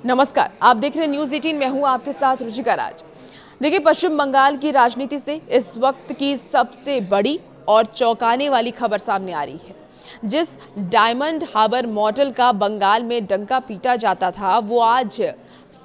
नमस्कार, आप देख रहे हैं न्यूज 18। मैं हूं आपके साथ रुचिका राज। देखिए, पश्चिम बंगाल की राजनीति से इस वक्त की सबसे बड़ी और चौंकाने वाली खबर सामने आ रही है। जिस डायमंड हार्बर मॉडल का बंगाल में डंका पीटा जाता था, वो आज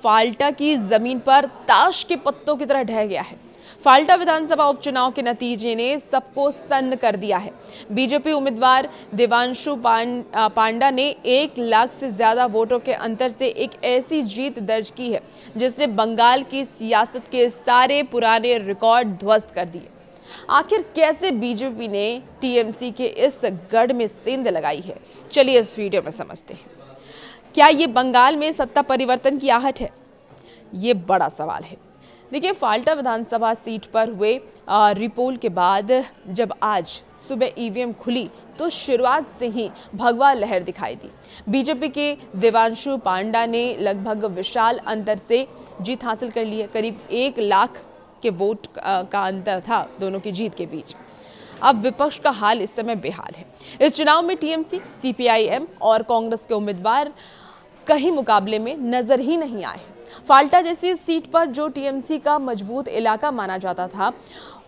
फाल्टा की जमीन पर ताश के पत्तों की तरह ढह गया है। फाल्टा विधानसभा उपचुनाव के नतीजे ने सबको सन्न कर दिया है। बीजेपी उम्मीदवार देवांशु पांडा ने 1 लाख से ज्यादा वोटों के अंतर से एक ऐसी जीत दर्ज की है जिसने बंगाल की सियासत के सारे पुराने रिकॉर्ड ध्वस्त कर दिए। आखिर कैसे बीजेपी ने टीएमसी के इस गढ़ में सेंध लगाई है, चलिए इस वीडियो में समझते हैं। क्या ये बंगाल में सत्ता परिवर्तन की आहट है? ये बड़ा सवाल है। देखिए, फाल्टा विधानसभा सीट पर हुए रिपोल के बाद जब आज सुबह ईवीएम खुली तो शुरुआत से ही भगवा लहर दिखाई दी। बीजेपी के देवांशु पांडा ने लगभग विशाल अंतर से जीत हासिल कर ली है। करीब 1 लाख के वोट का अंतर था दोनों की जीत के बीच। अब विपक्ष का हाल इस समय बेहाल है। इस चुनाव में टीएमसी, सीपीआईएम और कांग्रेस के उम्मीदवार कहीं मुकाबले में नजर ही नहीं आए। फाल्टा जैसी सीट पर जो टीएमसी का मजबूत इलाका माना जाता था,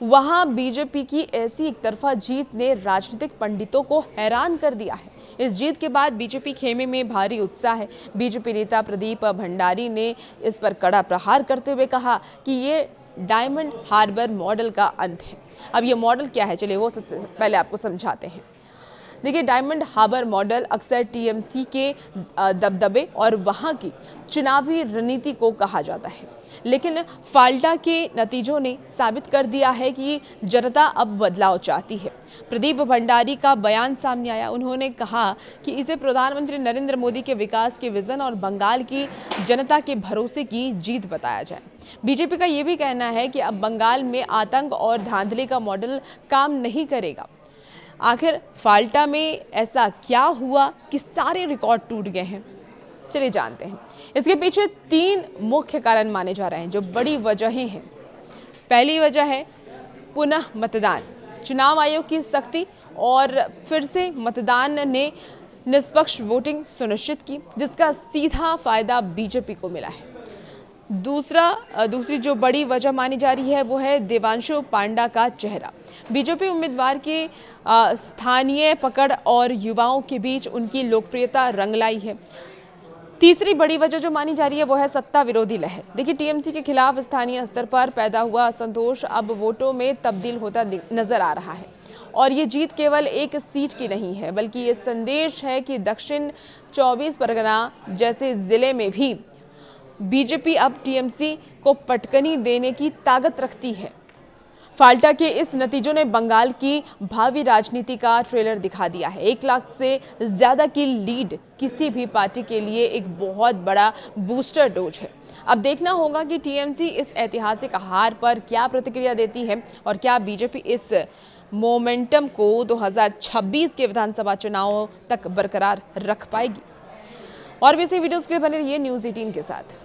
वहां बीजेपी की ऐसी एक तरफा जीत ने राजनीतिक पंडितों को हैरान कर दिया है। इस जीत के बाद बीजेपी खेमे में भारी उत्साह है। बीजेपी नेता प्रदीप भंडारी ने इस पर कड़ा प्रहार करते हुए कहा कि ये डायमंड हार्बर मॉडल का अंत है। अब ये मॉडल क्या है, चलिए वो सबसे पहले आपको समझाते हैं। देखिए, डायमंड हार्बर मॉडल अक्सर टीएमसी के दबदबे और वहां की चुनावी रणनीति को कहा जाता है, लेकिन फाल्टा के नतीजों ने साबित कर दिया है कि जनता अब बदलाव चाहती है। प्रदीप भंडारी का बयान सामने आया। उन्होंने कहा कि इसे प्रधानमंत्री नरेंद्र मोदी के विकास के विजन और बंगाल की जनता के भरोसे की जीत बताया जाए। बीजेपी का ये भी कहना है कि अब बंगाल में आतंक और धांधली का मॉडल काम नहीं करेगा। आखिर फाल्टा में ऐसा क्या हुआ कि सारे रिकॉर्ड टूट गए हैं, चलिए जानते हैं। इसके पीछे 3 मुख्य कारण माने जा रहे हैं, जो बड़ी वजहें हैं। पहली वजह है पुनः मतदान। चुनाव आयोग की सख्ती और फिर से मतदान ने निष्पक्ष वोटिंग सुनिश्चित की, जिसका सीधा फायदा बीजेपी को मिला है। दूसरी जो बड़ी वजह मानी जा रही है वो है देवांशु पांडा का चेहरा। बीजेपी उम्मीदवार के स्थानीय पकड़ और युवाओं के बीच उनकी लोकप्रियता रंग लाई है। तीसरी बड़ी वजह जो मानी जा रही है वो है सत्ता विरोधी लहर। देखिए, टीएमसी के खिलाफ स्थानीय स्तर पर पैदा हुआ असंतोष अब वोटों में तब्दील होता नजर आ रहा है। और ये जीत केवल एक सीट की नहीं है, बल्कि ये संदेश है कि दक्षिण 24 परगना जैसे जिले में भी बीजेपी अब टीएमसी को पटकनी देने की ताकत रखती है। फाल्टा के इस नतीजों ने बंगाल की भावी राजनीति का ट्रेलर दिखा दिया है। 1 लाख से ज्यादा की लीड किसी भी पार्टी के लिए एक बहुत बड़ा बूस्टर डोज है। अब देखना होगा कि टीएमसी इस ऐतिहासिक हार पर क्या प्रतिक्रिया देती है और क्या बीजेपी इस मोमेंटम को 2026 के विधानसभा चुनाव तक बरकरार रख पाएगी। और भी ऐसी वीडियोस के लिए बने रहिए न्यूज 18 के साथ।